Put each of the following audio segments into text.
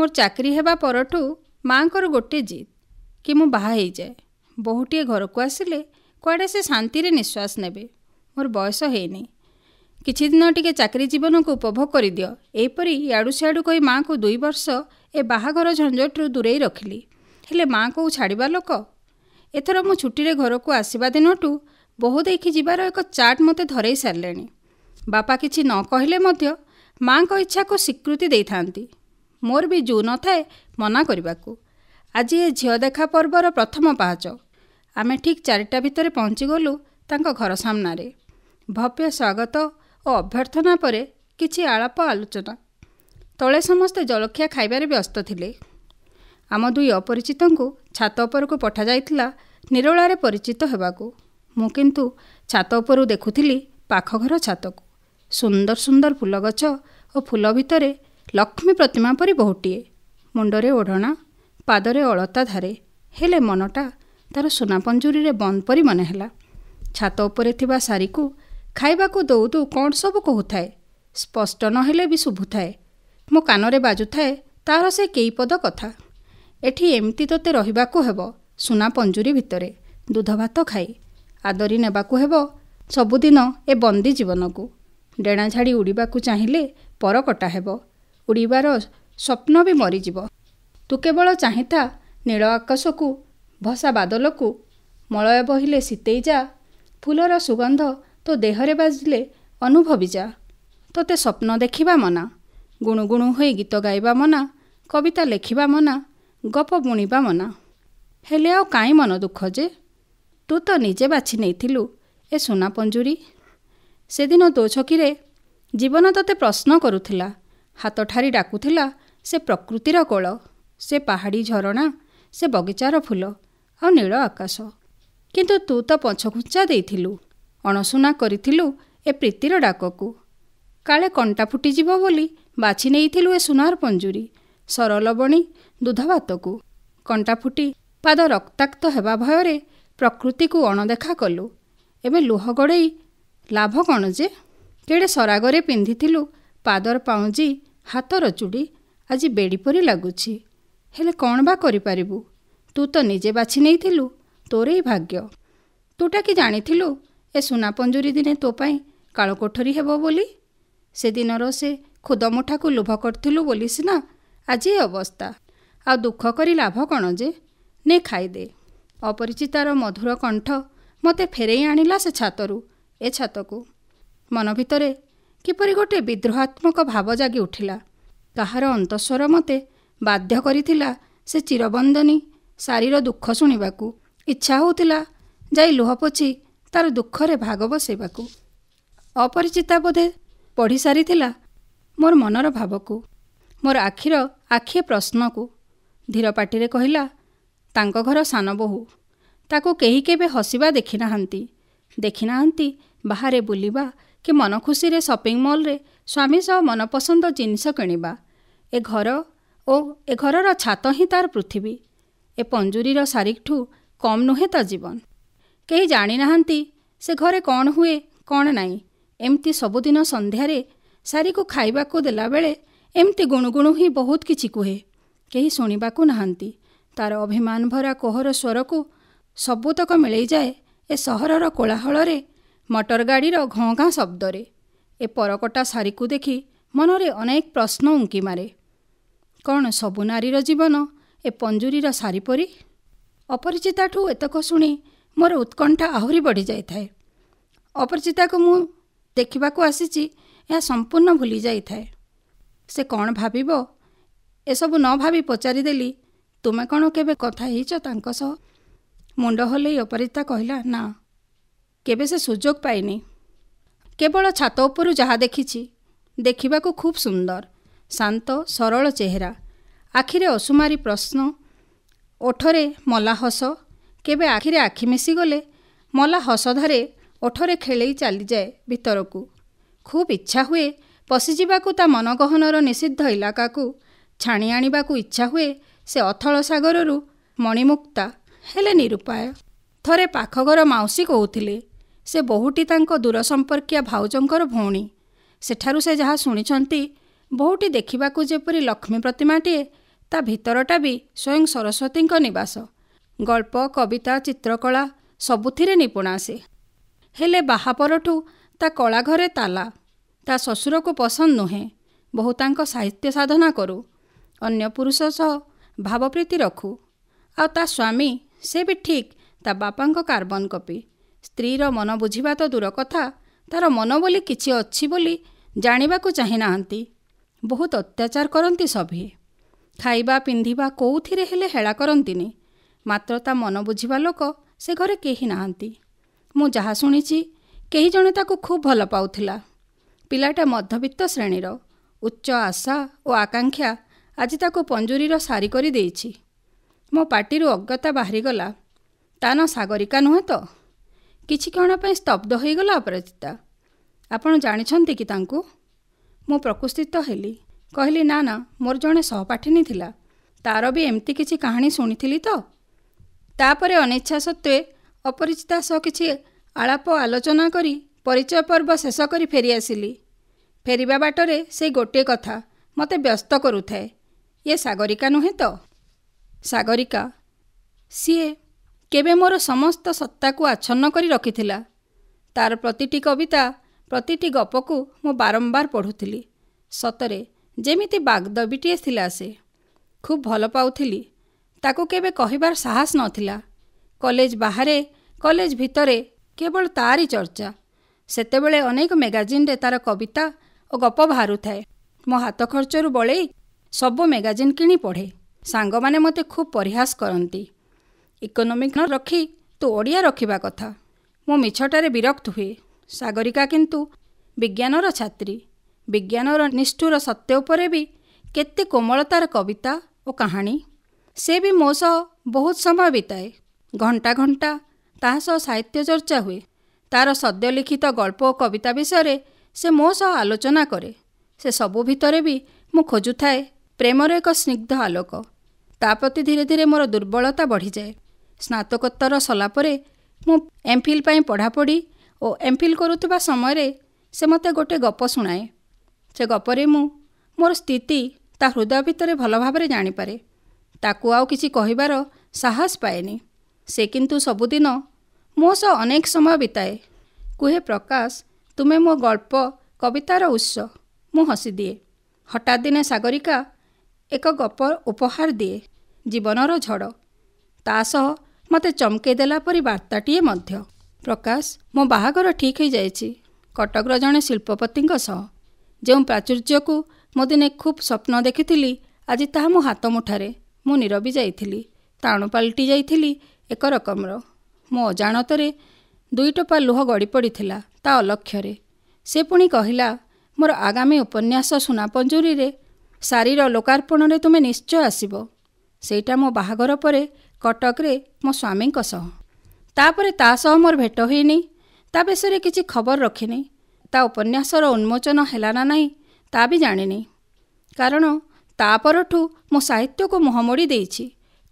मोर चाकरी हेबा परठू माँकर गोटे जिद कि मु बाहा हो जाए। बहुटीए घर को आसिले कुआडे से शांति रे निश्वास नेबे। मोर बयस हेनी, किछि दिन टिके चाकरी जीवन को उपभोग कर दियो। एपरी याडू सियाडू कही माँ को 2 वर्ष ए बाहाघर झंझटरू दूरेई रखिली। हेले माँ को छाड़िबा लोक। एथर मु छुट्टी रे घर को आसिबा दिनटू बहु देखी जीवार एक चार्ट मते धरई सारलेनी। बापा किछि न कहले मध्य माँ को इच्छा को स्वीकृति देई थांती। मोर भी जू न थाए मना करबाकू। आज ए झियो देखा पर्वर प्रथम पाहाच। आमे ठीक 4टा भितर पहुँची गलु तांको घर सामनारे। भव्य स्वागत और अभ्यर्थना परे किछि आलाप आलोचना। तले समस्ते जलखिया खाइबारे व्यस्त थिले। आम 2 अपरिचित को छात उपर को पठा जाइथिला निरोलारे परिचित हेबाकू। मु किंतु छात उपरू देखुथिली पाख घर छात को। सुंदर सुंदर फूल गछ और फूल भितरे लक्ष्मी प्रतिमा परी बहुटीए। मुंडरे ओढ़ना, पादरे अलता धारे। हेले मनटा तार सुना पंजुरी रे बंद परी मन हैला। छात उपरे थिबा सारी को खाइबाकू दौ दौ कौन सब कहूथाए। स्पष्ट न हेले भी शुभुथाए। मो कानरे बाजुथाए तार से केई पद कथा। एठी एमती तोते रहिबाकू हेबो सुना पंजुरी भितरे दूध भात खाई। आदरी नेबाकू हेबो सबुदिन ए बंदी जीवन को। डेणा झाड़ी उड़ीबाकू चाहिए पर कटा हेबो। उड़ीबार स्वप्न भी मरीजिब। तू केवल चाहिता नील आकाश को, भसा बादल को। मलय बहिले शीतेई जा। फूलर सुगंध तो देहरे बाजिले अनुभवी जा। तोते स्वप्न देखिबा मना। गुणु गुणु होई गीत गाइबा मना। कविता लेखिबा मना। गप बुणिबा मना। हेले आउ काई मन दुख जे? तू तो निजे बाछि नेइथिलु ए सुना पंजुरी। से दिन तो छकीरे जीवन तोते प्रश्न करुथिला। हाथ ठारी डाकुथिला से प्रकृतिर कोल, से पहाड़ी झरणा, से बगीचार फूल आ नील आकाश। किंतु तू तो पछघुंचा देइथिलु। अणसुना करिथिलु ए प्रीतिर डाककू। काले कंटा फुटी जीव बोली बाछि नेइथिलु ए सुनार पंजुरी। सरल बणी दूध भातकू। कंटा फुटी पाद रक्ताक्त हेबा भୟରେ प्रकृति को अणदेखा कलु। एबे लुह गड़ेई लाभ कौन जे? केड़े सरागरे पिंधिथिलु पादर पाउंजी, हाथर चूड़ी आज बेड़ी परी लगुछि। हेले कौन बा करि पारिबु? तू तो निजे बाछि नेइथिलु। तोरे ही भाग्य। तूटा कि जानिथिलु ए सुना पंजुरी दिने तो पाई काल कोठरी हेबो बोली? से दिनर से खुद मुठा को लोभ करथिलु बोली सिना आज ए अवस्था। आ दुख करी लाभ कौन जे? ने खाइदे। अपरिचितार मधुर कंठ मते फेरेई आनिला से छातरू ए छातकू। मन भितरे किपरि गोटे विद्रोहात्मक भाव जागी उठिला। काहार अंतस्वर मते बाध्य करिथिला से चिरबंदनी सारीर दुख शुणिबाकू। इच्छा होतिला जाई लुह पोछि तार दुखरे भाग बसेबाकू। अपरिचिता बोधे पढ़ी सारिथिला मोर मनर भावकू, मोर आखिए प्रश्नकू। धीर पाटिरे कहिला, तांको घर सान बोहू। ताको केही केबे हसिबा देखि नाहांती बाहारे बुलिबा कि मन खुशी रे शॉपिंग मॉल रे स्वामी सह मनपसंद जिनिस किणिबा। ए घरर छात ही तार पृथ्वी। ए पंजुरीर सारीठू कम नुहे ता जीवन। केही जानी नाहांती से घरे कौन हुए कौन नाई। एमती सबुदिन संध्यारे सारी को खाइबाकू देला बेले एमती गुणुगुणु ही बहुत किछि कुहे। केही शुणिबाकू नाहांती। तार अभिमान भरा कोहर स्वर को सबुतक मिलई जाए ए सहरर कोलाहलरे, मटर गाड़ीर घँ घाँ शब्दरे। ए परकटा सारी को देखी मनरे अनेक प्रश्न उंकी मारे। कौन सबु नारीर जीवन ए पंजुरीर सारी परी? अपरिचिताठू एतक शुणी मोर उत्कंठा आहुरी बढ़ी जाए थाए। अपरिचिता को मु देखिबाकू आसीची या संपूर्ण भूली जाई थाए। से कौन भाबिबो एसबु न भाबी पचारिदेली, तुमे कौन केबे कथा हेइच तांको सह? मुंड हलई अपरिचिता कहिला, ना केबे से सुजोग पाइनी। केवल छात उपरू जहा देखिछि। देखिबाकू खूब सुंदर, शांत सरल चेहरा। आखिरे असुमारी प्रश्न, ओठरे मला हस। केबे आखिरे आखि मिसिगले मला हसधारे ओठरे खेलई चली जाए भितरकू। खूब इच्छा हुए पशिजिबाकू ता मनगहनर निषिद्ध इलाकाकू। छाणी आनिबाकू इच्छा हुए से अथल सागररू मणिमुक्ता। हेले निरुपाय। थरे पाखघर माउसी कहूथिले से बहुटी तांको दूर संपर्किया भाउजंकर भौणी। सेठारू से जहा शुणिछंती बहुटी देखिबाकू जेपरी लक्ष्मी प्रतिमाटीए, ତା ଭିତରଟା ବି ସ୍ୱୟଂ ସରସ୍ୱତୀଙ୍କ ନିବାସ। ଗଳ୍ପ, କବିତା, ଚିତ୍ରକଳା ସବୁଥିରେ ନିପୁଣା ସେ। ହେଲେ ବାହା ପରଠୁ ତା କଳା ଘରେ ତାଲା। ତା ଶ୍ୱଶୁରକୁ ପସନ୍ଦ ନୁହେଁ ବୋହୂ ତାଙ୍କ ସାହିତ୍ୟ ସାଧନା କରୁ, ଅନ୍ୟ ପୁରୁଷ ସହ ଭାବପ୍ରୀତି ରଖୁ। ଆଉ ତା ସ୍ୱାମୀ, ସେ ବି ଠିକ୍ ତା ବାପାଙ୍କ କାର୍ବନ କପି। ସ୍ତ୍ରୀର ମନ ବୁଝିବା ତ ଦୂର କଥା, ତାର ମନ ବୋଲି କିଛି ଅଛି ବୋଲି ଜାଣିବାକୁ ଚାହିଁ ନାହାନ୍ତି। ବହୁତ ଅତ୍ୟାଚାର କରନ୍ତି ସଭିଏ। ଖାଇବା ପିନ୍ଧିବା କୋଉଥିରେ ହେଲେ ହେଳା କରନ୍ତିନି। ମାତ୍ର ତା ମନ ବୁଝିବା ଲୋକ ସେ ଘରେ କେହି ନାହାନ୍ତି। ମୁଁ ଯାହା ଶୁଣିଛି, କେହି ଜଣେ ତାକୁ ଖୁବ୍ ଭଲ ପାଉଥିଲା। ପିଲାଟା ମଧ୍ୟବିତ୍ତ ଶ୍ରେଣୀର। ଉଚ୍ଚ ଆଶା ଓ ଆକାଂକ୍ଷା ଆଜି ତାକୁ ପଞ୍ଜୁରୀର ସାରି କରି ଦେଇଛି। ମୋ ପାଟିରୁ ଅଜ୍ଞତା ବାହାରିଗଲା, ତା ନାଁ ସାଗରିକା ନୁହେଁ ତ? କିଛି କ୍ଷଣ ପାଇଁ ସ୍ତବ୍ଧ ହୋଇଗଲା ଅପରାଜିତା। ଆପଣ ଜାଣିଛନ୍ତି କି ତାଙ୍କୁ? ମୁଁ ପ୍ରକୃତିସ୍ଥ ହେଲି। କହିଲି, ନା ନା, ମୋର ଜଣେ ସହପାଠିନୀ ଥିଲା। ତାର ବି ଏମିତି କିଛି କାହାଣୀ ଶୁଣିଥିଲି ତ। ତାପରେ ଅନିଚ୍ଛା ସତ୍ତ୍ୱେ ଅପରାଜିତା ସହ କିଛି ଆଳାପ ଆଲୋଚନା କରି ପରିଚୟ ପର୍ବ ଶେଷ କରି ଫେରିଆସିଲି। ଫେରିବା ବାଟରେ ସେଇ ଗୋଟିଏ କଥା ମୋତେ ବ୍ୟସ୍ତ କରୁଥାଏ, ଇଏ ସାଗରିକା ନୁହେଁ ତ? ସାଗରିକା, ସିଏ କେବେ ମୋର ସମସ୍ତ ସତ୍ତାକୁ ଆଚ୍ଛନ୍ନ କରି ରଖିଥିଲା। ତାର ପ୍ରତିଟି କବିତା, ପ୍ରତିଟି ଗପକୁ ମୁଁ ବାରମ୍ବାର ପଢ଼ୁଥିଲି। ସତରେ ଯେମିତି ବାଗ୍ଦବୀଟିଏ ଥିଲା ସେ। ଖୁବ୍ ଭଲ ପାଉଥିଲି। ତାକୁ କେବେ କହିବାର ସାହସ ନଥିଲା। କଲେଜ ବାହାରେ, କଲେଜ ଭିତରେ କେବଳ ତାରି ଚର୍ଚ୍ଚା। ସେତେବେଳେ ଅନେକ ମ୍ୟାଗାଜିନ୍ରେ ତାର କବିତା ଓ ଗପ ବାହାରୁଥାଏ। ମୋ ହାତ ଖର୍ଚ୍ଚରୁ ବଳେଇ ସବୁ ମ୍ୟାଗାଜିନ୍ କିଣି ପଢ଼େ। ସାଙ୍ଗମାନେ ମୋତେ ଖୁବ୍ ପରିହାସ କରନ୍ତି। ଇକୋନୋମିକ୍ ନ ରଖି ତୁ ଓଡ଼ିଆ ରଖିବା କଥା। ମୁଁ ମିଛଟାରେ ବିରକ୍ତ ହୁଏ। ସାଗରିକା କିନ୍ତୁ ବିଜ୍ଞାନର ଛାତ୍ରୀ। ବିଜ୍ଞାନର ନିଷ୍ଠୁର ସତ୍ୟ ଉପରେ ବି କେତେ କୋମଳତାର କବିତା ଓ କାହାଣୀ। ସେ ବି ମୋ ସହ ବହୁତ ସମୟ ବିତାଏ। ଘଣ୍ଟା ଘଣ୍ଟା ତାହା ସହ ସାହିତ୍ୟ ଚର୍ଚ୍ଚା ହୁଏ। ତାର ସଦ୍ୟଲିଖିତ ଗଳ୍ପ ଓ କବିତା ବିଷୟରେ ସେ ମୋ ସହ ଆଲୋଚନା କରେ। ସେ ସବୁ ଭିତରେ ବି ମୁଁ ଖୋଜୁଥାଏ ପ୍ରେମର ଏକ ସ୍ନିଗ୍ଧ ଆଲୋକ। ତା ପ୍ରତି ଧୀରେ ଧୀରେ ମୋର ଦୁର୍ବଳତା ବଢ଼ିଯାଏ। ସ୍ନାତକୋତ୍ତର ସରିଲା ପରେ ମୁଁ ଏମ୍ଫିଲ୍ ପାଇଁ ପଢ଼ାପଢ଼ି ଓ ଏମ୍ଫିଲ୍ କରୁଥିବା ସମୟରେ ସେ ମୋତେ ଗୋଟିଏ ଗପ ଶୁଣାଏ। ସେ ଗପରେ ମୁଁ ମୋର ସ୍ଥିତି ତା ହୃଦୟ ଭିତରେ ଭଲ ଭାବରେ ଜାଣିପାରେ। ତାକୁ ଆଉ କିଛି କହିବାର ସାହସ ପାଏନି। ସେ କିନ୍ତୁ ସବୁଦିନ ମୋ ସହ ଅନେକ ସମୟ ବିତାଏ। କୁହେ, ପ୍ରକାଶ, ତୁମେ ମୋ ଗଳ୍ପ କବିତାର ଉତ୍ସ। ମୁଁ ହସିଦିଏ। ହଠାତ୍ ଦିନେ ସାଗରିକା ଏକ ଗପ ଉପହାର ଦିଏ, ଜୀବନର ଝଡ଼। ତା ସହ ମୋତେ ଚମକେଇ ଦେଲା ପରି ବାର୍ତ୍ତାଟିଏ ମଧ୍ୟ। ପ୍ରକାଶ, ମୋ ବାହାଘର ଠିକ୍ ହୋଇଯାଇଛି କଟକର ଜଣେ ଶିଳ୍ପପତିଙ୍କ ସହ। ଯେଉଁ ପ୍ରାଚୁର୍ଯ୍ୟକୁ ମୁଁ ଦିନେ ଖୁବ୍ ସ୍ୱପ୍ନ ଦେଖିଥିଲି, ଆଜି ତାହା ମୋ ହାତ ମୁଠାରେ। ମୁଁ ନିରବି ଯାଇଥିଲି। ତାଣୁ ପାଲଟି ଯାଇଥିଲି ଏକ ରକମର। ମୋ ଅଜାଣତରେ 2 ଟୋପା ଲୁହ ଗଡ଼ି ପଡ଼ିଥିଲା ତା ଅଲକ୍ଷ୍ୟରେ। ସେ ପୁଣି କହିଲା, ମୋର ଆଗାମୀ ଉପନ୍ୟାସ ସୁନାପଞ୍ଜୁରୀରେ ସାରିର ଲୋକାର୍ପଣରେ ତୁମେ ନିଶ୍ଚୟ ଆସିବ। ସେଇଟା ମୋ ବାହାଘର ପରେ କଟକରେ ମୋ ସ୍ୱାମୀଙ୍କ ସହ। ତାପରେ ତା ସହ ମୋର ଭେଟ ହୋଇନି। ତା ବିଷୟରେ କିଛି ଖବର ରଖିନି। ତା ଉପନ୍ୟାସର ଉନ୍ମୋଚନ ହେଲା ନା ନାହିଁ ତା ବି ଜାଣିନି। କାରଣ ତା ପରଠୁ ମୁଁ ସାହିତ୍ୟକୁ ମୁହଁ ମୋଡ଼ି ଦେଇଛି।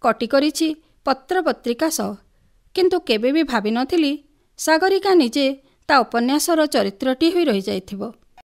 କଟି କରିଛି ପତ୍ରପତ୍ରିକା ସହ। କିନ୍ତୁ କେବେ ବି ଭାବିନଥିଲି ସାଗରିକା ନିଜେ ତା ଉପନ୍ୟାସର ଚରିତ୍ରଟି ହୋଇ ରହିଯାଇଥିବ।